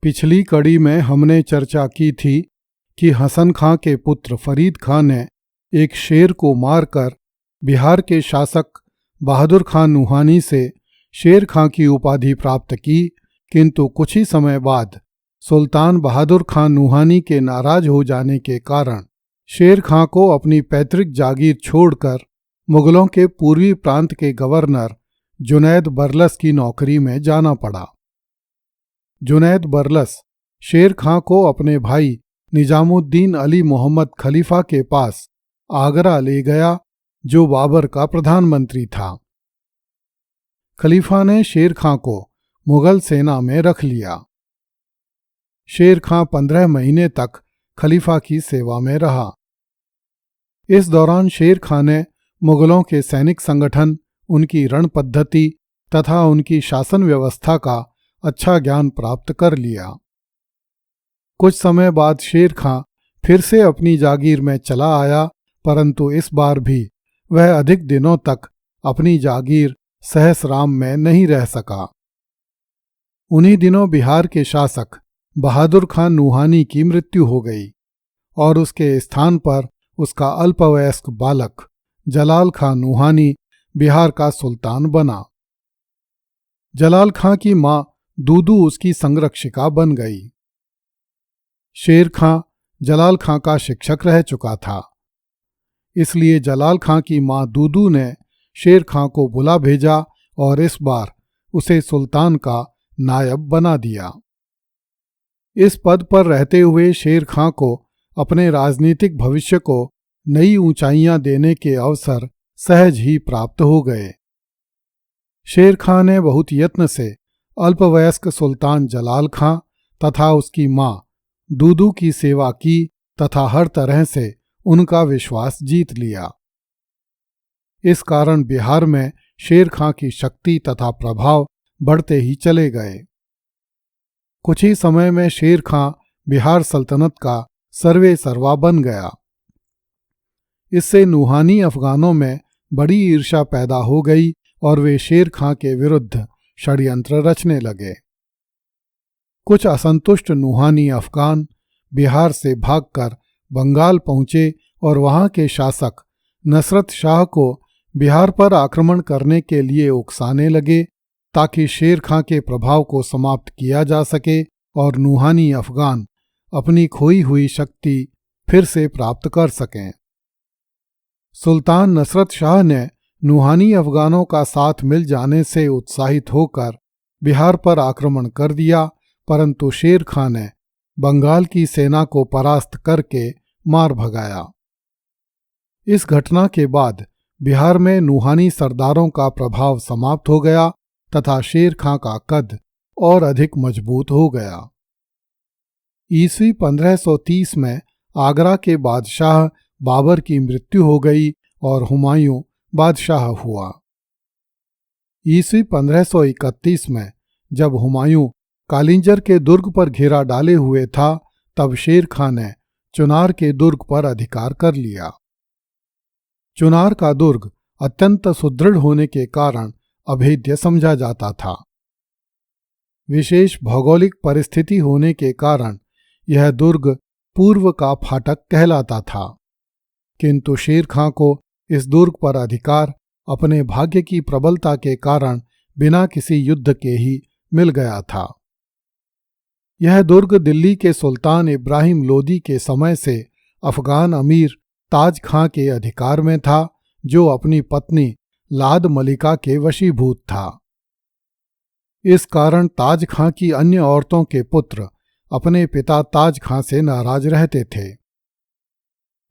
पिछली कड़ी में हमने चर्चा की थी कि हसन खां के पुत्र फरीद खां ने एक शेर को मारकर बिहार के शासक बहादुर खां नुहानी से शेर खां की उपाधि प्राप्त की, किंतु कुछ ही समय बाद सुल्तान बहादुर खां नुहानी के नाराज हो जाने के कारण शेर खां को अपनी पैतृक जागीर छोड़कर मुगलों के पूर्वी प्रांत के गवर्नर जुनैद बरलस की नौकरी में जाना पड़ा। जुनैद बरलस शेर खां को अपने भाई निजामुद्दीन अली मोहम्मद खलीफा के पास आगरा ले गया, जो बाबर का प्रधानमंत्री था। खलीफा ने शेर खां को मुगल सेना में रख लिया। शेर खां 15 महीने तक खलीफा की सेवा में रहा। इस दौरान शेर खां ने मुगलों के सैनिक संगठन, उनकी रण पद्धति तथा उनकी शासन व्यवस्था का अच्छा ज्ञान प्राप्त कर लिया। कुछ समय बाद शेर खां फिर से अपनी जागीर में चला आया, परंतु इस बार भी वह अधिक दिनों तक अपनी जागीर सहसराम में नहीं रह सका। उन्हीं दिनों बिहार के शासक बहादुर खां नुहानी की मृत्यु हो गई और उसके स्थान पर उसका अल्पवयस्क बालक जलाल खां नुहानी बिहार का सुल्तान बना। जलाल खां की मां दूदू उसकी संरक्षिका बन गई। शेर खां जलाल खां का शिक्षक रह चुका था, इसलिए जलाल खां की मां दूदू ने शेर खां को बुला भेजा और इस बार उसे सुल्तान का नायब बना दिया। इस पद पर रहते हुए शेर खां को अपने राजनीतिक भविष्य को नई ऊंचाइयां देने के अवसर सहज ही प्राप्त हो गए। शेर खां ने बहुत यत्न से अल्पवयस्क सुल्तान जलाल खां तथा उसकी मां दूदू की सेवा की तथा हर तरह से उनका विश्वास जीत लिया। इस कारण बिहार में शेर खां की शक्ति तथा प्रभाव बढ़ते ही चले गए। कुछ ही समय में शेर खां बिहार सल्तनत का सर्वे सर्वा बन गया। इससे नुहानी अफगानों में बड़ी ईर्ष्या पैदा हो गई और वे शेर खां के विरुद्ध षड्यंत्र रचने लगे। कुछ असंतुष्ट नुहानी अफगान बिहार से भागकर बंगाल पहुंचे और वहां के शासक नसरत शाह को बिहार पर आक्रमण करने के लिए उकसाने लगे, ताकि शेर खां के प्रभाव को समाप्त किया जा सके और नुहानी अफगान अपनी खोई हुई शक्ति फिर से प्राप्त कर सकें। सुल्तान नसरत शाह ने नुहानी अफगानों का साथ मिल जाने से उत्साहित होकर बिहार पर आक्रमण कर दिया, परंतु शेर खां ने बंगाल की सेना को परास्त करके मार भगाया। इस घटना के बाद बिहार में नुहानी सरदारों का प्रभाव समाप्त हो गया तथा शेर खां का कद और अधिक मजबूत हो गया। ईस्वी 1530 में आगरा के बादशाह बाबर की मृत्यु हो गई और हुमायूं बादशाह हुआ। ईस्वी 1531 में जब हुमायूं कालिंजर के दुर्ग पर घेरा डाले हुए था, तब शेर खां ने चुनार के दुर्ग पर अधिकार कर लिया। चुनार का दुर्ग अत्यंत सुदृढ़ होने के कारण अभेद्य समझा जाता था। विशेष भौगोलिक परिस्थिति होने के कारण यह दुर्ग पूर्व का फाटक कहलाता था, किंतु शेर खां को इस दुर्ग पर अधिकार अपने भाग्य की प्रबलता के कारण बिना किसी युद्ध के ही मिल गया था। यह दुर्ग दिल्ली के सुल्तान इब्राहिम लोदी के समय से अफगान अमीर ताज खां के अधिकार में था, जो अपनी पत्नी लाद मलिका के वशीभूत था। इस कारण ताज खां की अन्य औरतों के पुत्र अपने पिता ताज खां से नाराज रहते थे।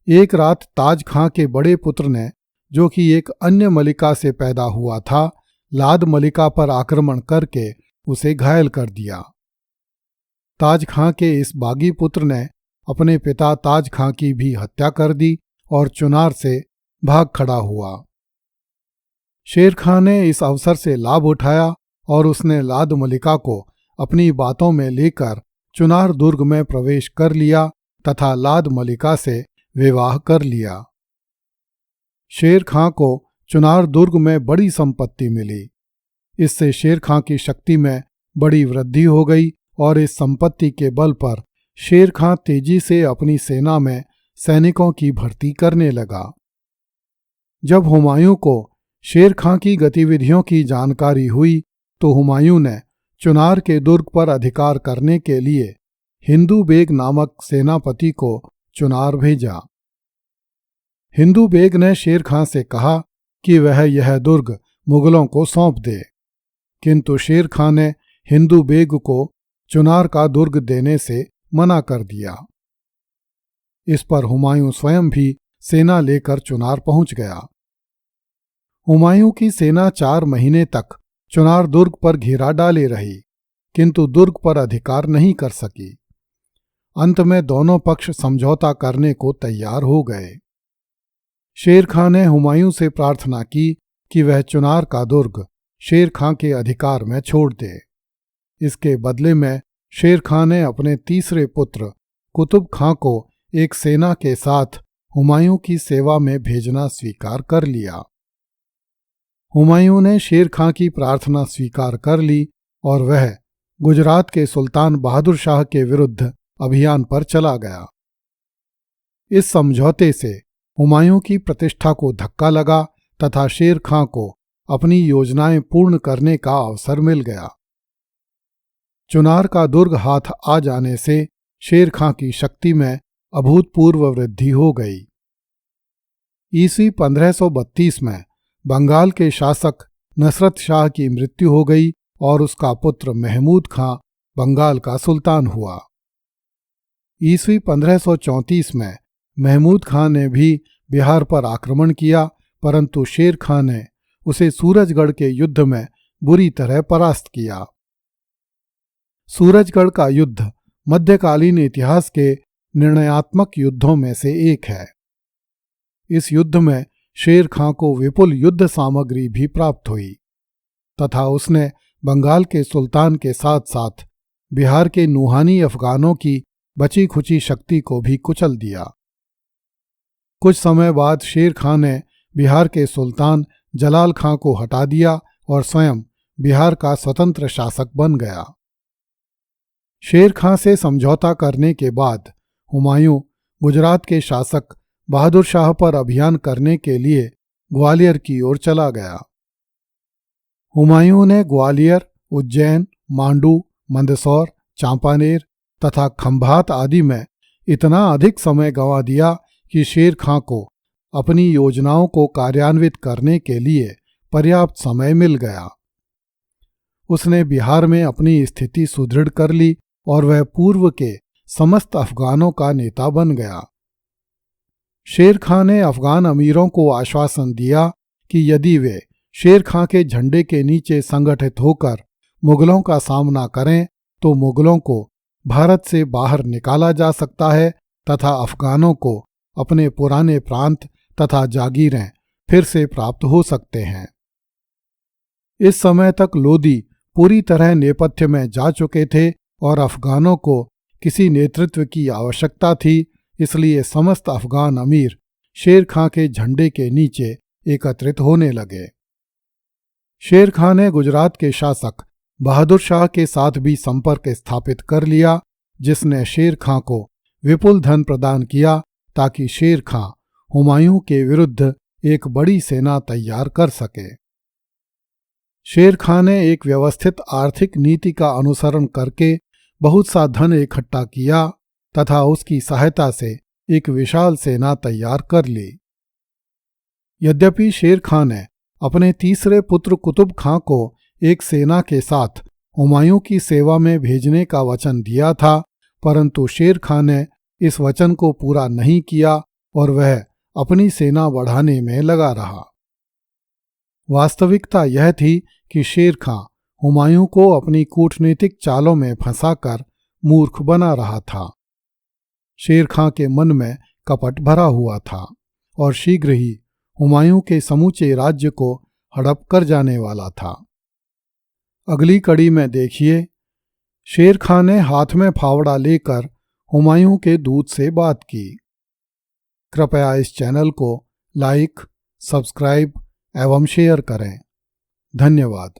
एक रात ताज खां के बड़े पुत्र ने, जो कि एक अन्य मलिका से पैदा हुआ था, लाद मलिका पर आक्रमण करके उसे घायल कर दिया। ताज खां के इस बागी पुत्र ने अपने पिता ताज खां की भी हत्या कर दी और चुनार से भाग खड़ा हुआ। शेर खां ने इस अवसर से लाभ उठाया और उसने लाद मलिका को अपनी बातों में लेकर चुनार दुर्ग में प्रवेश कर लिया तथा लाद मलिका से विवाह कर लिया। शेर खां को चुनार दुर्ग में बड़ी संपत्ति मिली। इससे शेर खां की शक्ति में बड़ी वृद्धि हो गई और इस संपत्ति के बल पर शेर खां तेजी से अपनी सेना में सैनिकों की भर्ती करने लगा। जब हुमायूं को शेर खां की गतिविधियों की जानकारी हुई तो हुमायूं ने चुनार के दुर्ग पर अधिकार करने के लिए हिंदू बेग नामक सेनापति को चुनार भेजा। हिंदू बेग ने शेर खां से कहा कि वह यह दुर्ग मुगलों को सौंप दे, किंतु शेर खां ने हिंदू बेग को चुनार का दुर्ग देने से मना कर दिया। इस पर हुमायूं स्वयं भी सेना लेकर चुनार पहुंच गया। हुमायूं की सेना 4 महीने तक चुनार दुर्ग पर घेरा डाले रही, किंतु दुर्ग पर अधिकार नहीं कर सकी। अंत में दोनों पक्ष समझौता करने को तैयार हो गए। शेर खां ने हुमायूं से प्रार्थना की कि वह चुनार का दुर्ग शेर खां के अधिकार में छोड़ दे। इसके बदले में शेर खां ने अपने तीसरे पुत्र कुतुब खां को एक सेना के साथ हुमायूं की सेवा में भेजना स्वीकार कर लिया। हुमायूं ने शेर खां की प्रार्थना स्वीकार कर ली और वह गुजरात के सुल्तान बहादुर शाह के विरुद्ध अभियान पर चला गया। इस समझौते से हुमायूं की प्रतिष्ठा को धक्का लगा तथा शेर खां को अपनी योजनाएं पूर्ण करने का अवसर मिल गया। चुनार का दुर्ग हाथ आ जाने से शेर खां की शक्ति में अभूतपूर्व वृद्धि हो गई। ईस्वी 1532 में बंगाल के शासक नसरत शाह की मृत्यु हो गई और उसका पुत्र महमूद खां बंगाल का सुल्तान हुआ। ईस्वी 1534 में महमूद खां ने भी बिहार पर आक्रमण किया, परंतु शेर खां ने उसे सूरजगढ़ के युद्ध में बुरी तरह परास्त किया। सूरजगढ़ का युद्ध मध्यकालीन इतिहास के निर्णयात्मक युद्धों में से एक है। इस युद्ध में शेर खां को विपुल युद्ध सामग्री भी प्राप्त हुई तथा उसने बंगाल के सुल्तान के साथ साथ बिहार के नुहानी अफगानों की बची खुची शक्ति को भी कुचल दिया। कुछ समय बाद शेर खां ने बिहार के सुल्तान जलाल खां को हटा दिया और स्वयं बिहार का स्वतंत्र शासक बन गया। शेर खां से समझौता करने के बाद हुमायूं गुजरात के शासक बहादुर शाह पर अभियान करने के लिए ग्वालियर की ओर चला गया। हुमायूं ने ग्वालियर, उज्जैन, मांडू, मंदसौर, चांपानेर तथा खंभात आदि में इतना अधिक समय गंवा दिया कि शेर खां को अपनी योजनाओं को कार्यान्वित करने के लिए पर्याप्त समय मिल गया। उसने बिहार में अपनी स्थिति सुदृढ़ कर ली और वह पूर्व के समस्त अफगानों का नेता बन गया। शेर खां ने अफगान अमीरों को आश्वासन दिया कि यदि वे शेर खां के झंडे के नीचे संगठित होकर मुगलों का सामना करें तो मुगलों को भारत से बाहर निकाला जा सकता है तथा अफगानों को अपने पुराने प्रांत तथा जागीरें फिर से प्राप्त हो सकते हैं। इस समय तक लोदी पूरी तरह नेपथ्य में जा चुके थे और अफगानों को किसी नेतृत्व की आवश्यकता थी, इसलिए समस्त अफगान अमीर शेर खां के झंडे के नीचे एकत्रित होने लगे। शेर खां ने गुजरात के शासक बहादुर शाह के साथ भी संपर्क स्थापित कर लिया, जिसने शेर खां को विपुल धन प्रदान किया ताकि शेर खां हुमायूं के विरुद्ध एक बड़ी सेना तैयार कर सके। शेर खां ने एक व्यवस्थित आर्थिक नीति का अनुसरण करके बहुत सा धन इकट्ठा किया तथा उसकी सहायता से एक विशाल सेना तैयार कर ली। यद्यपि शेर खां ने अपने तीसरे पुत्र कुतुब खां को एक सेना के साथ हुमायूं की सेवा में भेजने का वचन दिया था, परंतु शेर खां ने इस वचन को पूरा नहीं किया और वह अपनी सेना बढ़ाने में लगा रहा। वास्तविकता यह थी कि शेर खां हुमायूं को अपनी कूटनीतिक चालों में फंसाकर मूर्ख बना रहा था। शेर खां के मन में कपट भरा हुआ था और शीघ्र ही हुमायूं के समूचे राज्य को हड़प कर जाने वाला था। अगली कड़ी में देखिए, शेर खां ने हाथ में फावड़ा लेकर हुमायूं के दूत से बात की। कृपया इस चैनल को लाइक, सब्सक्राइब एवं शेयर करें। धन्यवाद।